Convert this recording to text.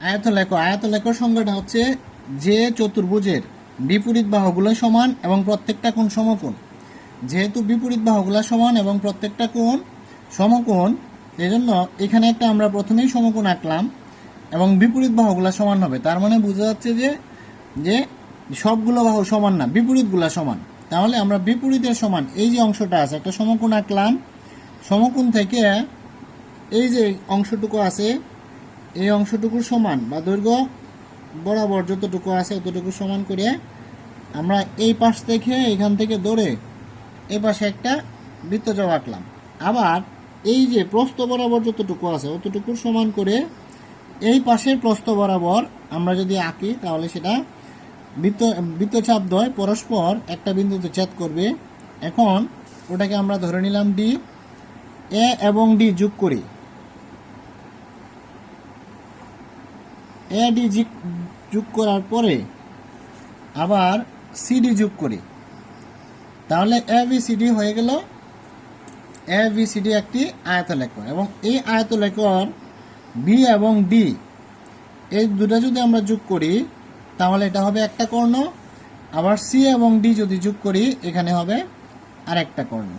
আয়তলেখর সংজ্ঞাটা হচ্ছে যে চতুর্ভুজের বিপরীত বাহুগুলো সমান এবং প্রত্যেকটা কোণ সমকোণ। যেহেতু বিপরীত বাহুগুলো সমান এবং প্রত্যেকটা কোণ সমকোণ, এই জন্য এখানে একটা আমরা প্রথমেই সমকোণ আঁকলাম এবং বিপরীত বাহুগুলো সমান হবে। তার মানে বোঝা যাচ্ছে যে সবগুলো বাহু সমান না, বিপরীতগুলো সমান। তাহলে আমরা বিপরীতের সমান এই যে অংশটা আছে, একটা সমকোণ আঁকলাম, সমকোণ থেকে এই যে অংশটুকু আছে এই অংশটুকুর সমান বা দৈর্ঘ্য বরাবর যতটুকু আছে ততটুকু সমান করে আমরা এই পাশ থেকে এখান থেকে ধরে এই পাশে একটা বৃত্তচাপ আঁকলাম। আবার এই যে প্রস্থ বরাবর যতটুকু আছে অতটুকুর সমান করে এই পাশের প্রস্থ বরাবর আমরা যদি আঁকি তাহলে সেটা বৃত্তচাপ দ্বয় পরস্পর একটা বিন্দুতে ছেদ করবে। এখন ওটাকে আমরা ধরে নিলাম ডি। এ এবং ডি যোগ করি, এ ডি যোগ করার পরে আবার সিডি যোগ করি, তাহলে এ বি সিডি হয়ে গেল। এ বি সিডি একটি আয়তলেখ এবং এই আয়তলেখর বি এবং ডি এই দুটা যদি আমরা যোগ করি তাহলে এটা হবে একটা কর্ণ। আবার সি এবং ডি যদি যোগ করি এখানে হবে আর একটা কর্ণ।